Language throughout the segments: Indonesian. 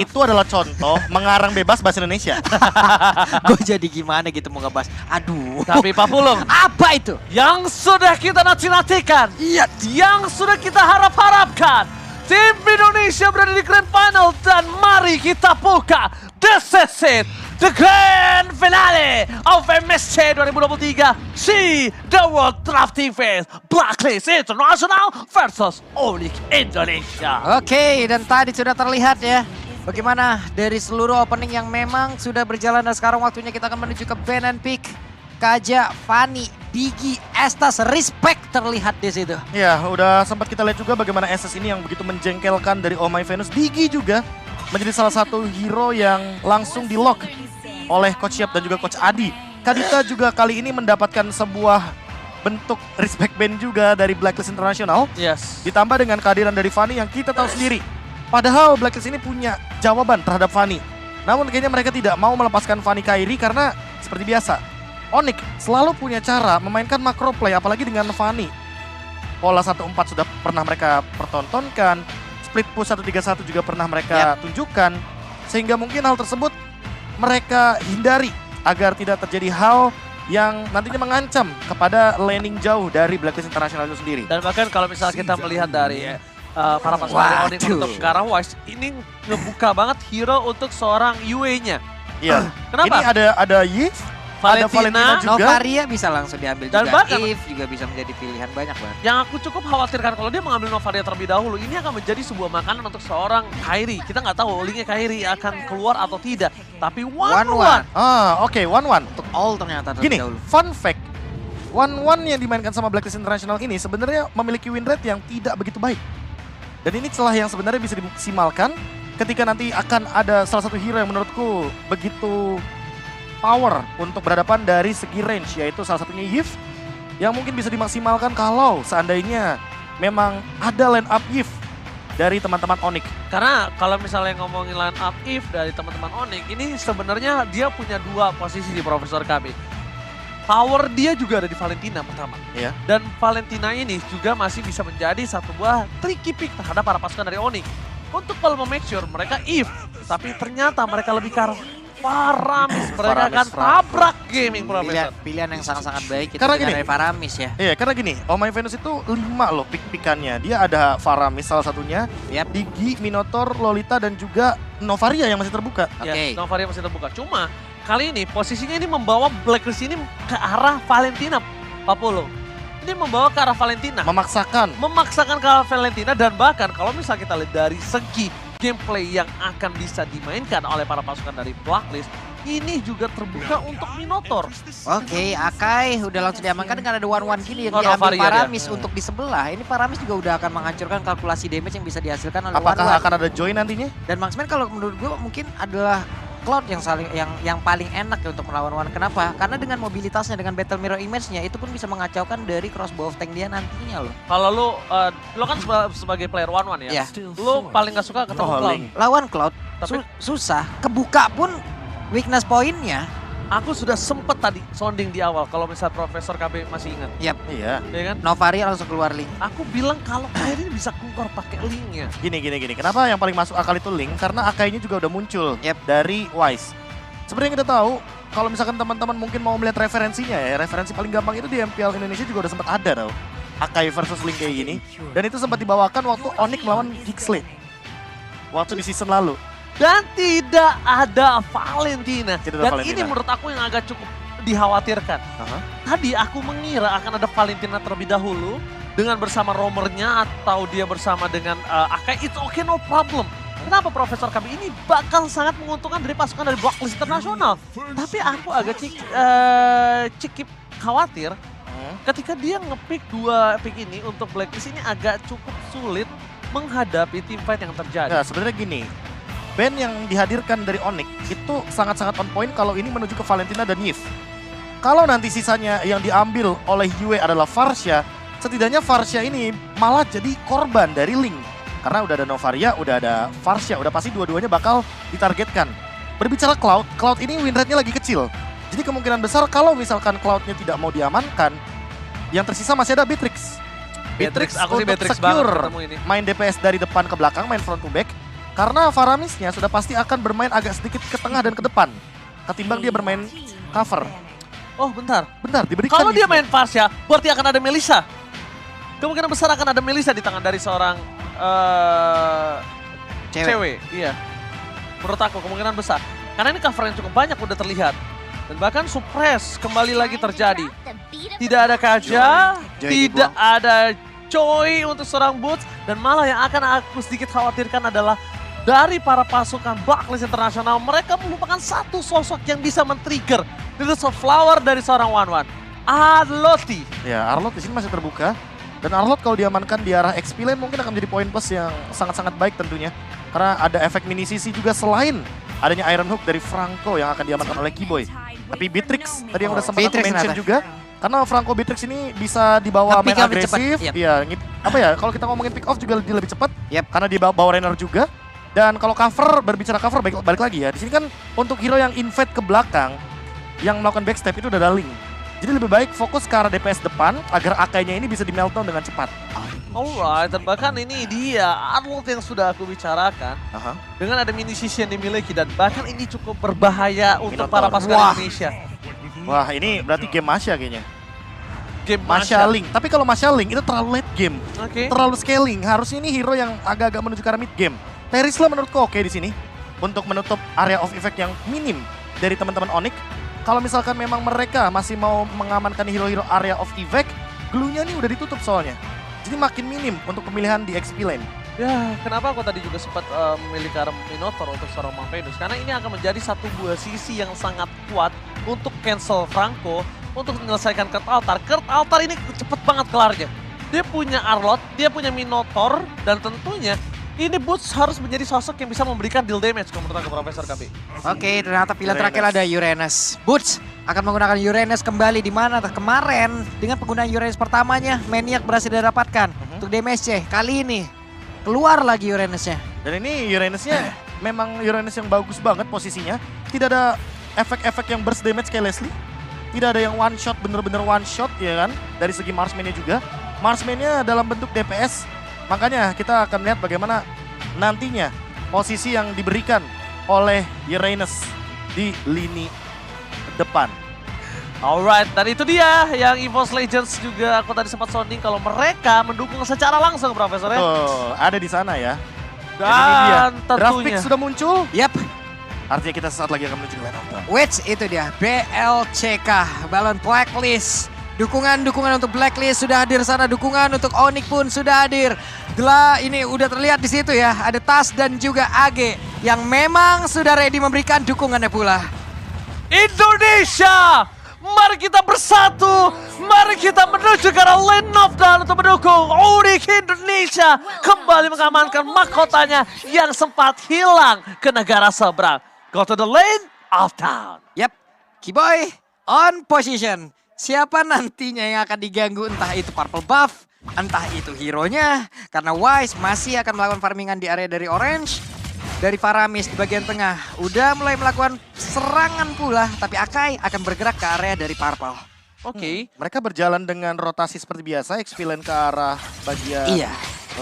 Itu adalah contoh mengarang bebas bahasa Indonesia. Gue jadi gimana gitu mau ngebahas. Aduh. Tapi Pak Pulung, Apa itu? yang sudah kita nanti-nantikan, Iya. yang sudah kita harap-harapkan, tim Indonesia berada di Grand Final dan mari kita buka This is it, the Grand Finale of MSC 2023 See the World Drafting Phase Blacklist International versus Onyx Indonesia. Oke, dan tadi sudah terlihat ya. Bagaimana dari seluruh opening yang memang sudah berjalan dan sekarang waktunya kita akan menuju ke ban and pick. Kaja, Fanny, Biggie, Estas, respect terlihat di situ. Ya, udah sempat kita lihat juga bagaimana SS ini yang begitu menjengkelkan dari Oh My Venus. Biggie juga menjadi salah satu hero yang langsung di lock oleh Coach Yap dan juga Coach Adi. Kadita juga kali ini mendapatkan sebuah bentuk respect band juga dari Blacklist International. Yes. Ditambah dengan kehadiran dari Fanny yang kita tahu sendiri. Padahal Blacklist ini punya jawaban terhadap Fanny. Namun kayaknya mereka tidak mau melepaskan Fanny Kairi karena seperti biasa. Onyx selalu punya cara memainkan macro play apalagi dengan Fanny. Pola 1-4 sudah pernah mereka pertontonkan. Split push 1-3-1 juga pernah mereka tunjukkan. Sehingga mungkin hal tersebut mereka hindari agar tidak terjadi hal yang nantinya mengancam kepada laning jauh dari Blacklist International itu sendiri. Dan bahkan kalau misalnya kita melihat dari para pasukan dari Onyx Waduh. untuk Karawise, ini ngebuka banget hero untuk seorang Yue-nya. Iya. Kenapa? Ini ada Yi, ada Valentina juga. Novaria bisa langsung diambil Dan juga. bahkan- Eve juga bisa menjadi pilihan banyak banget. Yang aku cukup khawatirkan kalau dia mengambil Novaria terlebih dahulu, ini akan menjadi sebuah makanan untuk seorang Kairi. Kita nggak tahu linknya Kairi akan keluar atau tidak. Tapi one-one. Oke, 1-1. Untuk all ternyata Gini, terlebih dahulu. fun fact. 1-1 yang dimainkan sama Blacklist International ini sebenarnya memiliki win rate yang tidak begitu baik. Dan ini celah yang sebenarnya bisa dimaksimalkan ketika nanti akan ada salah satu hero yang menurutku begitu power untuk berhadapan dari segi range, yaitu salah satunya Yves yang mungkin bisa dimaksimalkan kalau seandainya memang ada line up Yves dari teman-teman Onyx. Karena kalau misalnya ngomongin line up If dari teman-teman Onyx, ini sebenarnya dia punya dua posisi di Profesor KB. Power dia juga ada di Valentina pertama. Iya. Dan Valentina ini juga masih bisa menjadi satu buah tricky pick terhadap para pasukan dari Onyx. Untuk kalau mau make sure mereka If, tapi ternyata mereka lebih ke arah Faramis. Mereka akan tabrak gaming Profesor. Pilihan yang sangat-sangat baik itu Karena dengan gini. dari Faramis ya. Iya, karena gini, Oh My Venus itu 5 loh pick-pickannya. Dia ada Faramis salah satunya, Yap. Digi, Minotaur, Lolita, dan juga Novaria yang masih terbuka. Oke. Ya, Novaria masih terbuka. Cuma kali ini posisinya ini membawa Blacklist ini ke arah Valentina, Pak Polo. Ini membawa ke arah Valentina. Memaksakan. Memaksakan ke arah Valentina dan bahkan kalau misalnya kita lihat dari segi gameplay yang akan bisa dimainkan oleh para pasukan dari Blacklist, ini juga terbuka untuk Minotaur. Oke, Akai udah langsung diamankan dengan ada one-one gini yang Oh, diambil Novaria Paramis untuk di sebelah. Ini Paramis juga udah akan menghancurkan kalkulasi damage yang bisa dihasilkan oleh Apakah one-one. akan ada join nantinya? Dan Marksman kalau menurut gue mungkin adalah Cloud yang paling enak ya untuk melawan one. Kenapa? Karena dengan mobilitasnya, dengan battle mirror image-nya itu pun bisa mengacaukan dari crossbow of tank dia nantinya loh. Kalau lu kan sebagai player one ya, Iya. lu paling gak suka ketemu Oh, Cloud. Link. Lawan Cloud Tapi- susah, kebuka pun weakness point-nya. Aku sudah sempet tadi sounding di awal kalau misalnya Profesor KB masih ingat, Iya. ya kan? Novaria langsung keluar link. Aku bilang kalau Kairi bisa keluar pakai linknya. Gini. Kenapa yang paling masuk akal itu Link? Karena Akainya juga udah muncul Yep. dari Wise. Seperti yang kita tahu, kalau misalkan teman-teman mungkin mau melihat referensinya ya, referensi paling gampang itu di MPL Indonesia juga udah sempat ada tau. Akai versus Link kayak gini. Dan itu sempat dibawakan waktu Onyx melawan Gixley. Waktu di season lalu. Dan tidak ada Valentina. Tidak ada Dan Valentina. ini menurut aku yang agak cukup dikhawatirkan. Tadi aku mengira akan ada Valentina terlebih dahulu dengan bersama roamernya atau dia bersama dengan Akai. It's okay, no problem. Kenapa Profesor kami ini bakal sangat menguntungkan dari pasukan dari Blacklist Internasional. Tapi aku agak cikip khawatir ketika dia ngepick dua pick ini untuk Blacklist ini agak cukup sulit menghadapi team fight yang terjadi. Nah, sebenarnya gini. Band yang dihadirkan dari Onyx itu sangat-sangat on point kalau ini menuju ke Valentina dan Yves. Kalau nanti sisanya yang diambil oleh Yue adalah Varsha, setidaknya Varsha ini malah jadi korban dari Link. Karena udah ada Novaria, udah ada Varsha, udah pasti dua-duanya bakal ditargetkan. Berbicara Cloud, Cloud ini win rate-nya lagi kecil. Jadi kemungkinan besar kalau misalkan Cloud-nya tidak mau diamankan, yang tersisa masih ada Beatrix. Beatrix, aku sih untuk Beatrix banget secure ketemu ini. main DPS dari depan ke belakang, main front to back. Karena Faramisnya sudah pasti akan bermain agak sedikit ke tengah dan ke depan. Ketimbang dia bermain cover. Oh bentar, Bentar, diberikan kalau dia Yusuf. main Varsha, berarti akan ada Melissa. Kemungkinan besar akan ada Melissa di tangan dari seorang cewek. Iya. Menurut aku kemungkinan besar. Karena ini cover yang cukup banyak udah terlihat. Dan bahkan suppress kembali lagi terjadi. Tidak ada Kaja, Joy tidak dibuang. ada Joy untuk seorang Boots. Dan malah yang akan aku sedikit khawatirkan adalah dari para pasukan Blacklist Internasional, mereka merupakan satu sosok yang bisa men-trigger Release of Flower dari seorang One-One. Arlotti. Ya, Arlot di sini masih terbuka. Dan Arlot kalau diamankan di arah XP lane mungkin akan menjadi poin plus yang sangat-sangat baik tentunya. Karena ada efek mini CC juga selain adanya Iron Hook dari Franco yang akan diamankan oleh Keyboy. Tapi Beatrix tadi yang udah sempat aku Beatrix mention ternyata. juga. Karena Franco Beatrix ini bisa dibawa main Nge-pick lebih cepat, agresif. yep. Iya, apa ya, kalau kita ngomongin pick off juga dia lebih cepat. Yep. Karena dia bawa runner juga. Dan kalau cover, berbicara cover balik lagi ya. Di sini kan untuk hero yang invade ke belakang, yang melakukan backstep itu udah ada Link. Jadi lebih baik fokus ke arah DPS depan agar Akai-nya ini bisa di meltdown dengan cepat. Alright, dan bahkan ini dia Arnold yang sudah aku bicarakan. Aha. Dengan ada mini CC yang dimiliki dan bahkan ini cukup berbahaya untuk Minotaur. para pasukan Wah. Indonesia. Wah, ini berarti game Masya kayaknya. Game Masya Link. Tapi kalau Masya Link itu terlalu late game. Oke. Terlalu scaling. Harusnya ini hero yang agak-agak menuju ke arah mid game. Terisla menurutku oke di sini. Untuk menutup area of effect yang minim dari teman-teman Onyx. Kalau misalkan memang mereka masih mau mengamankan hero-hero area of effect, glue-nya nih udah ditutup soalnya. Jadi makin minim untuk pemilihan di XP lane. Ya, kenapa aku tadi juga sempat memilih ke arah Minotaur untuk seorang Mampedus? Karena ini akan menjadi satu buah sisi yang sangat kuat untuk cancel Franco untuk menyelesaikan Kurt Altar. Kurt Altar ini cepet banget kelarnya. Dia punya Arlot, dia punya Minotaur, dan tentunya ini Boots harus menjadi sosok yang bisa memberikan deal damage kalau menurut aku Profesor KB. Oke, ternyata pilihan Uranus. terakhir ada Uranus. Boots akan menggunakan Uranus kembali di mana kemarin dengan penggunaan Uranus pertamanya Maniac berhasil didapatkan untuk damage. Kali ini keluar lagi Uranusnya. Dan ini Uranusnya memang Uranus yang bagus banget posisinya. Tidak ada efek-efek yang burst damage kayak Leslie. Tidak ada yang one shot, bener-bener one shot ya kan. Dari segi Marksman-nya juga. Marksman-nya dalam bentuk DPS. Makanya kita akan lihat bagaimana nantinya posisi yang diberikan oleh Uranus di lini depan. Alright, dan itu dia yang EVOS Legends juga aku tadi sempat sounding kalau mereka mendukung secara langsung Profesor ya. Tuh, ada di sana ya. Dan ini dia. Dan Draft pick tentunya. sudah muncul. Yap, Artinya kita sesaat lagi akan menuju ke line of battle. which itu dia BLCK, Balon Blacklist. Dukungan-dukungan untuk Blacklist sudah hadir sana, dukungan untuk Onyx pun sudah hadir. Ini udah terlihat di situ ya, ada Tas dan juga AG yang memang sudah ready memberikan dukungannya pula. Indonesia, mari kita bersatu, mari kita menuju ke arah lane of down untuk mendukung Onyx Indonesia kembali mengamankan mahkotanya yang sempat hilang ke negara seberang. Go to the lane of down. Yap, Keyboy on position. Siapa nantinya yang akan diganggu, entah itu purple buff, entah itu hero-nya. Karena Wise masih akan melakukan farmingan di area dari orange. Dari Faramis di bagian tengah udah mulai melakukan serangan pula. Tapi Akai akan bergerak ke area dari purple. Oke. Mereka berjalan dengan rotasi seperti biasa, XP lane ke arah bagian Iya.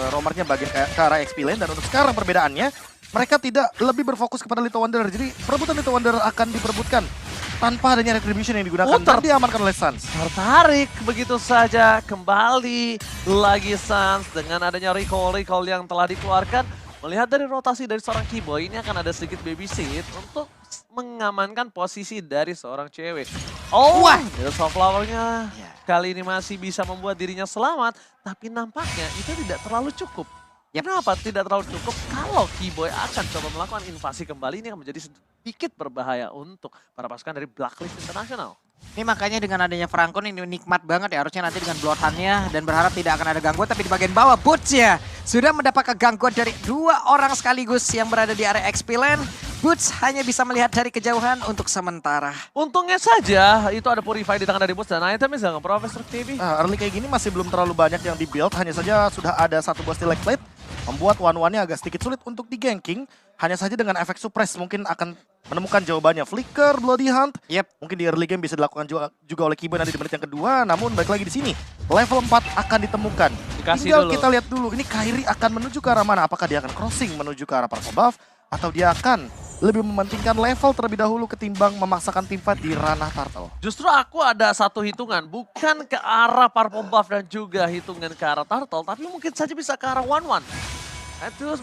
roamernya bagian ke arah XP lane. Dan untuk sekarang perbedaannya, mereka tidak lebih berfokus kepada Little Wanderer. Jadi perebutan Little Wanderer akan diperebutkan tanpa adanya retribution yang digunakan dan diamankan oleh Suns. Tertarik begitu saja kembali lagi Suns dengan adanya recall yang telah dikeluarkan. Melihat dari rotasi dari seorang Keyboy ini akan ada sedikit babysit untuk mengamankan posisi dari seorang cewek. Oh, Wah. Flower-nya Ya. kali ini masih bisa membuat dirinya selamat, tapi nampaknya itu tidak terlalu cukup. Yap. Kenapa tidak terlalu cukup? Kalau Keyboy akan coba melakukan invasi kembali, ini akan menjadi sedikit berbahaya untuk para pasukan dari Blacklist Internasional. Ini makanya dengan adanya Franco ini nikmat banget ya. Harusnya nanti dengan Bloodhound-nya dan berharap tidak akan ada gangguan. Tapi di bagian bawah Boots ya sudah mendapatkan gangguan dari dua orang sekaligus yang berada di area XP lane. Boots hanya bisa melihat dari kejauhan untuk sementara. Untungnya saja itu ada Purify di tangan dari Boots dan itemnya jangan Profesor TV. Early kayak gini masih belum terlalu banyak yang di-build, hanya saja sudah ada satu buah Stilect Plate membuat one-one-nya agak sedikit sulit untuk di-ganking. Hanya saja dengan efek suppress mungkin akan menemukan jawabannya. Flicker, Bloody Hunt, mungkin di early game bisa dilakukan juga oleh Kiboy nanti di menit yang kedua. Namun balik lagi di sini, level 4 akan ditemukan. Dikasih Tinggal dulu. kita lihat dulu, ini Kairi akan menuju ke arah mana? Apakah dia akan crossing menuju ke arah Purple Buff? Atau dia akan lebih mementingkan level terlebih dahulu ketimbang memaksakan tim fight di ranah Turtle? Justru aku ada satu hitungan, bukan ke arah Purple Buff dan juga hitungan ke arah Turtle, tapi mungkin saja bisa ke arah 1-1.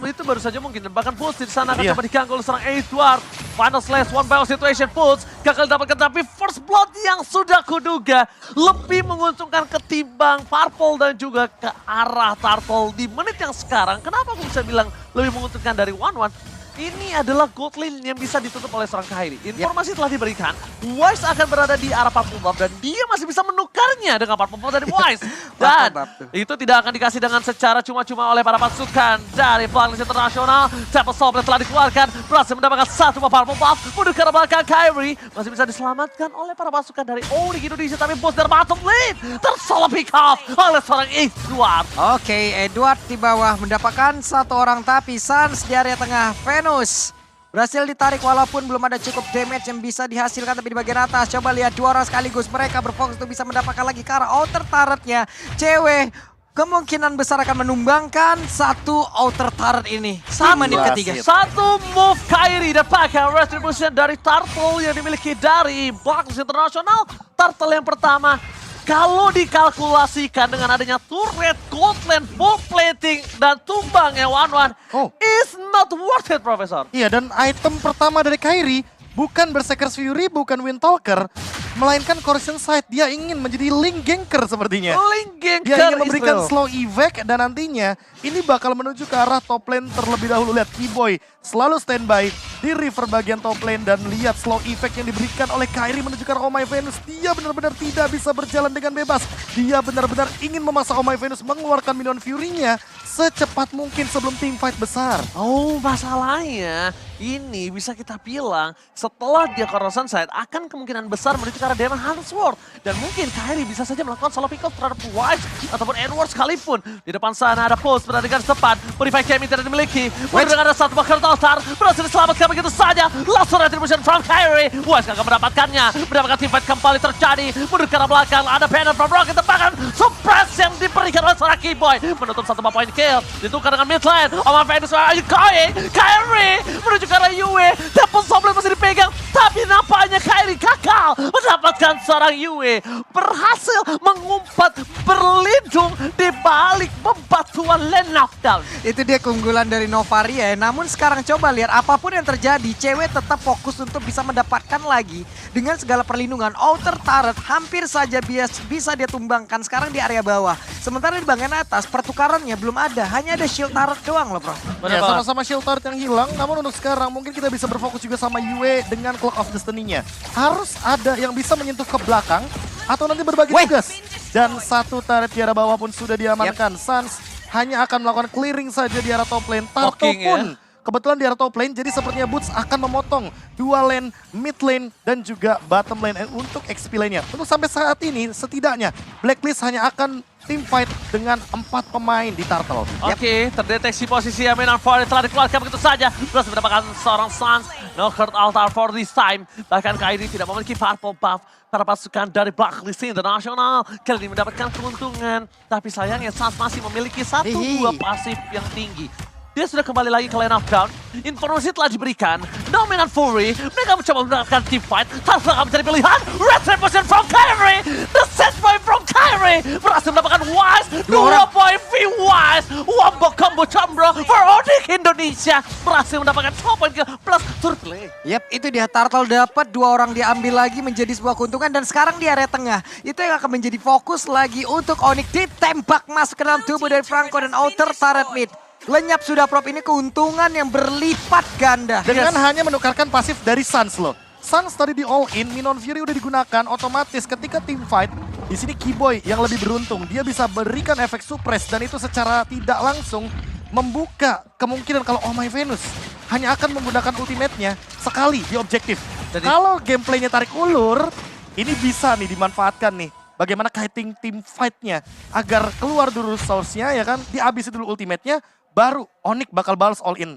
Itu baru saja mungkin. Bahkan Pulse di sana akan Iya. coba diganggu oleh seorang Edward. Final slash, one by one situation Pulse. Gagal dapatkan, tapi first blood yang sudah kuduga lebih menguntungkan ketimbang Purple dan juga ke arah Turtle di menit yang sekarang. Kenapa aku bisa bilang lebih menguntungkan dari 1-1? Ini adalah gold lane yang bisa ditutup oleh seorang Kairi. Informasi telah diberikan, Wise akan berada di arah Purple Buff dan dia masih bisa menukarnya dengan Purple Buff dari Wise. Dan itu tidak akan dikasih dengan secara cuma-cuma oleh para pasukan dari Blacklist Internasional. Temple Soul telah dikeluarkan, berhasil mendapatkan satu Purple Buff. Mundur ke arah belakang, Kairi masih bisa diselamatkan oleh para pasukan dari Onyx Indonesia. Tapi bos dari bottom lane tersalah pick off oleh seorang Edward. Oke, Edward di bawah mendapatkan satu orang, tapi Sans di area tengah. Venus berhasil ditarik walaupun belum ada cukup damage yang bisa dihasilkan, tapi di bagian atas coba lihat dua orang sekaligus. Mereka berfokus untuk bisa mendapatkan lagi ke arah outer turretnya. Cewek kemungkinan besar akan menumbangkan satu outer turret ini. Sama menit ketiga. Satu move Kairi dan pakai retribution dari Turtle yang dimiliki dari Blacklist Internasional. Turtle yang pertama, kalau dikalkulasikan dengan adanya turret, gold lane, full plating, dan tumbang yang 1-1, is not worth it, Profesor. Iya, dan item pertama dari Kairi bukan Berserker's Fury, bukan Windtalker, melainkan Corrosion Sight. Dia ingin menjadi Link Ganker sepertinya. Link Ganker Dia ingin memberikan Israel. slow evac dan nantinya ini bakal menuju ke arah top lane terlebih dahulu. Lihat Kiboy selalu standby di river bagian top lane dan lihat slow effect yang diberikan oleh Kairi menuju ke arah Oh My Venus. Dia benar-benar tidak bisa berjalan dengan bebas. Dia benar-benar ingin memaksa Oh My Venus mengeluarkan minion Fury-nya secepat mungkin sebelum team fight besar. Oh, masalahnya ini bisa kita bilang setelah dia Corrosion Sight akan kemungkinan besar menuju ke arah Demon Hunter Sword. Dan mungkin Kairi bisa saja melakukan solo pick up terhadap Wise ataupun Edward sekalipun. Di depan sana ada Pulse berada dengan tepat. Purify Kemi tidak dimiliki. Mendengar ada satu bakar altar. Berhasil diselamatkan begitu saja. Langsung retribution from Kairi. Wise akan mendapatkannya. Mendapatkan team fight kembali terjadi. Mundur ke arah belakang. Ada banner from Rocket. Tebakan suppress yang diberikan oleh seorang Kiboy. Menutup satu point kill. Ditukar dengan mid lane. Oh My Venus, where are you going? Kairi menuju ke arah Yue. Temple Soul masih dipegang. Tapi nampaknya Kairi gagal mendapatkan seorang Yue. Berhasil mengumpat, berlindung di balik bebatuan lane knockdown. Itu dia keunggulan dari Novaria. Namun sekarang coba lihat apapun yang terjadi, cewek tetap fokus untuk bisa mendapatkan lagi dengan segala perlindungan. Outer turret hampir saja bisa dia tumbangkan sekarang di area bawah. Sementara di bagian atas pertukarannya belum ada, hanya ada shield turret doang loh, bro. Ya, sama-sama shield turret yang hilang, namun untuk sekarang mungkin kita bisa berfokus juga sama Yue dengan Clock of Destiny-nya. Harus ada yang bisa menyentuh ke belakang atau nanti berbagi tugas. Dan satu turret di arah bawah pun sudah diamankan. Sans hanya akan melakukan clearing saja di arah top lane. Turtle pun kebetulan di arah top lane, jadi sepertinya Boots akan memotong dua lane, mid lane, dan juga bottom lane untuk XP lane-nya. Untuk sampai saat ini, setidaknya Blacklist hanya akan team fight dengan 4 pemain di Turtle. Oke, terdeteksi posisi Aminar Ford telah dikeluarkan begitu saja. Berhasil mendapatkan seorang Sans. No hurt altar for this time. Bahkan Kairi tidak memiliki purple buff. Para pasukan dari Blacklist Internasional kali ini mendapatkan keuntungan. Tapi sayangnya Sans masih memiliki satu buah pasif yang tinggi. Dia sudah kembali lagi ke lane of down. Informasi telah diberikan. Dominant Fury. Mereka mencoba mendapatkan team fight. Tanpa mencari pilihan. Retribution from Kairi. The set point from Kairi. Berhasil mendapatkan Wise. 2 point V Wise. Wombo combo combro for Onyx Indonesia. Berhasil mendapatkan 2 point plus turret play. Yap, itu dia Turtle dapat 2 orang diambil lagi menjadi sebuah keuntungan. Dan sekarang di area tengah. Itu yang akan menjadi fokus lagi untuk Onyx. Ditembak masuk ke dalam tubuh dari Franco dan outer turret mid. Lenyap sudah prop, ini keuntungan yang berlipat ganda. Dengan hanya menukarkan pasif dari Sans loh. Sans tadi di all in, Minion Fury udah digunakan, otomatis ketika team fight, di sini Kiboy yang lebih beruntung. Dia bisa berikan efek suppress dan itu secara tidak langsung membuka kemungkinan kalau Oh My Venus hanya akan menggunakan ultimate-nya sekali di objektif. Kalau gameplaynya tarik ulur, ini bisa nih dimanfaatkan nih. Bagaimana kiting team fight-nya agar keluar dulu source-nya ya kan, dihabisi dulu ultimate-nya, baru Onyx bakal balas all in.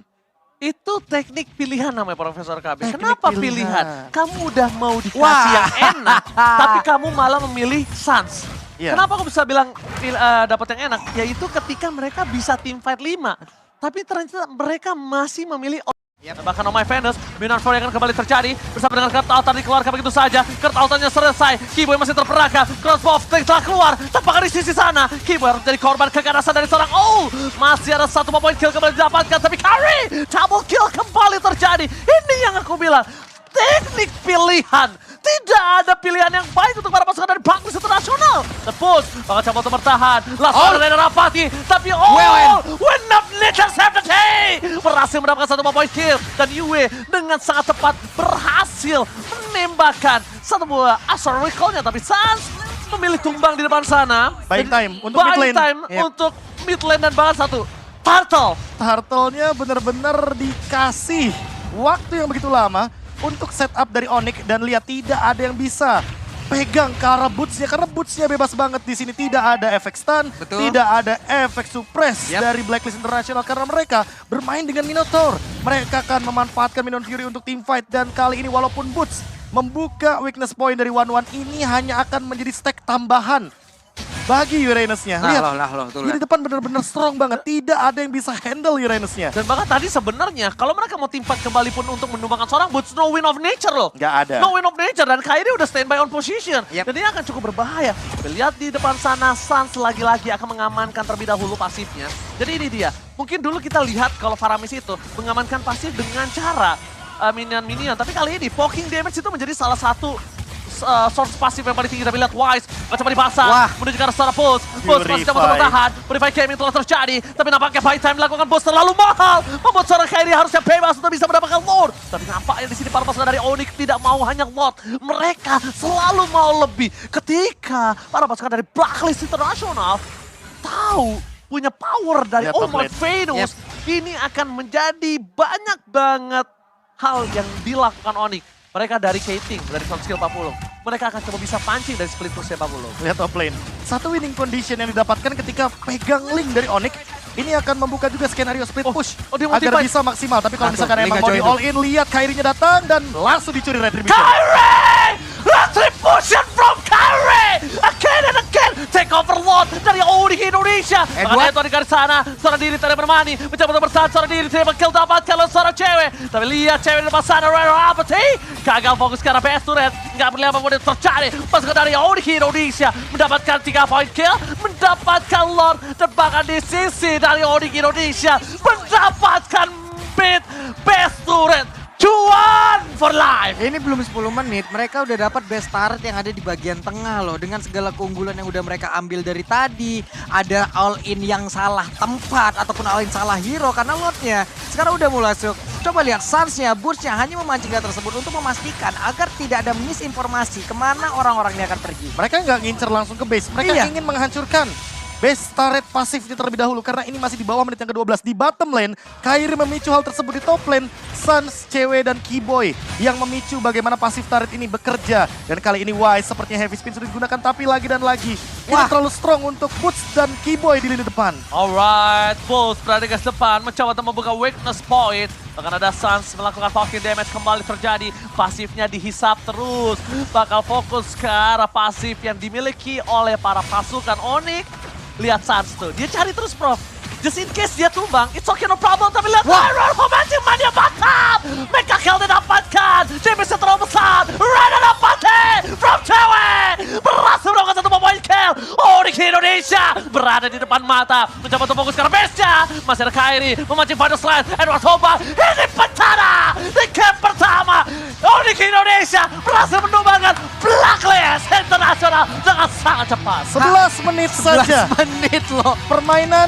Itu teknik pilihan namanya Profesor KB. Teknik Kenapa pilihan. pilihan? Kamu udah mau dikasih yang enak, tapi kamu malah memilih Suns. Iya. Kenapa aku bisa bilang dapat yang enak? Yaitu ketika mereka bisa team fight 5. Tapi ternyata mereka masih memilih bahkan On My Venus, Minar Fury akan kembali terjadi bersama dengan Kurt Altar dikeluarkan begitu saja. Kurt Altarnya selesai, Kiboy masih terperangkap, Crossbow telah keluar, tepat di sisi sana. Kiboy harus jadi korban keganasan dari seorang masih ada satu point kill kembali didapatkan, tapi Curry double kill kembali terjadi. Ini yang aku bilang, teknik pilihan. Tidak ada pilihan yang baik untuk para pasukan dari Blacklist International. Tepus, bakal coba untuk bertahan. Langsung ada Rapati, tapi win up Little 70 berhasil mendapatkan satu point kill. Dan Yue dengan sangat tepat berhasil menembakkan satu buah Assault Recall-nya. Tapi Suns memilih tumbang di depan sana. Buying time untuk mid lane. Buying time untuk mid lane dan bahkan satu Turtle. Turtle-nya benar-benar dikasih waktu yang begitu lama untuk setup dari Onyx dan lihat tidak ada yang bisa pegang ke arah boots-nya karena boots-nya bebas banget di sini, tidak ada efek stun, tidak ada efek suppress dari Blacklist International karena mereka bermain dengan Minotaur. Mereka akan memanfaatkan Minion Fury untuk team fight dan kali ini walaupun boots membuka weakness point dari 1-1 ini hanya akan menjadi stack tambahan bagi Uranus-nya. Lihat, dia di depan benar-benar strong banget. Tidak ada yang bisa handle Uranus-nya. Dan bahkan tadi sebenarnya kalau mereka mau tim fight kembali pun untuk menumbangkan seorang Boots, no win of nature loh. Nggak ada. No win of nature dan Kyrie udah standby on position. Dan ini akan cukup berbahaya. Lihat di depan sana Suns lagi-lagi akan mengamankan terlebih dahulu pasifnya. Jadi ini dia. Mungkin dulu kita lihat kalau Faramis itu mengamankan pasif dengan cara minion-minion. Tapi kali ini poking damage itu menjadi salah satu source pasif yang paling tinggi. Tapi lihat Wise coba dipasang menuju ke arah secara Pulse. Pulse masih coba bertahan. Purify Gaming telah terjadi, tapi nampaknya buy time dilakukan bos terlalu mahal, membuat seorang Kyrie harusnya bebas untuk bisa mendapatkan Lord. Tapi nampaknya di sini para pasukan dari Onyx tidak mau hanya Lord, mereka selalu mau lebih. Ketika para pasukan dari Blacklist International tahu punya power dari On My Venus, ini akan menjadi banyak banget hal yang dilakukan Onyx. Mereka dari Kating, dari soft skill 40. Mereka akan coba bisa pancing dari split push 40. Lihat top lane. Satu winning condition yang didapatkan ketika pegang link dari Onyx. Ini akan membuka juga skenario split push. Dia mau agar bisa maksimal. Tapi kalau misalkan emang mau di all in, lihat Kyrie-nya datang dan langsung dicuri Retribution. Kyrie! Retribution from Kyrie! Again and again! Take over Lord dari Onyx Indonesia. Edward di garis sana. Seorang diri tidak bermani. Mencoba untuk bersahan. Seorang diri tidak kill dapat kalau seorang cewek. Tapi lihat cewek di depan sana. Rare Apathy. Gagal fokus ke arah best turret. Nggak boleh apapun yang terjadi. Pasukan dari Onyx Indonesia mendapatkan 3 point kill. Mendapatkan Lord. Dan bahkan di sisi dari Onyx Indonesia mendapatkan mid best turret. Cuan for life. Ini belum 10 menit, mereka udah dapat best turret yang ada di bagian tengah loh. Dengan segala keunggulan yang udah mereka ambil dari tadi. Ada all-in yang salah tempat ataupun all-in salah hero karena lotnya sekarang udah mulai masuk. Coba lihat Suns-nya, Burst-nya hanya memancing hal tersebut untuk memastikan agar tidak ada misinformasi kemana orang-orang ini akan pergi. Mereka nggak ngincer langsung ke base, mereka ingin menghancurkan base turret pasifnya terlebih dahulu karena ini masih di bawah menit yang ke-12. Di bottom lane, Kyrie memicu hal tersebut. Di top lane, Suns, Cewek, dan Kiboy yang memicu bagaimana pasif turret ini bekerja. Dan kali ini Wise sepertinya heavy spin sudah digunakan, tapi lagi dan lagi. Ini terlalu strong untuk Boots dan Kiboy di lini depan. Alright, Bulls berada di garis depan, mencoba untuk membuka weakness point. Bahkan ada Suns melakukan poking damage kembali terjadi. Pasifnya dihisap terus. Bakal fokus ke arah pasif yang dimiliki oleh para pasukan Onyx. Lihat Suns tuh, dia cari terus Prof. Just in case dia tumbang, it's okay no problem. Tapi lihat Iron Momentum Mania back Mega kill didapatkan. Damage terlalu besar. Rana dapatnya from Cewek. Berhasil melakukan satu point kill. Onyx Indonesia berada di depan mata. Mencoba untuk fokus ke arah base-nya. Masih ada Kyrie memancing final slide. Edward Hoba. Ini bencana di game pertama. Onyx Indonesia berhasil menumbangkan Blacklist International dengan sangat cepat. 11 menit saja. 11 menit loh. Permainan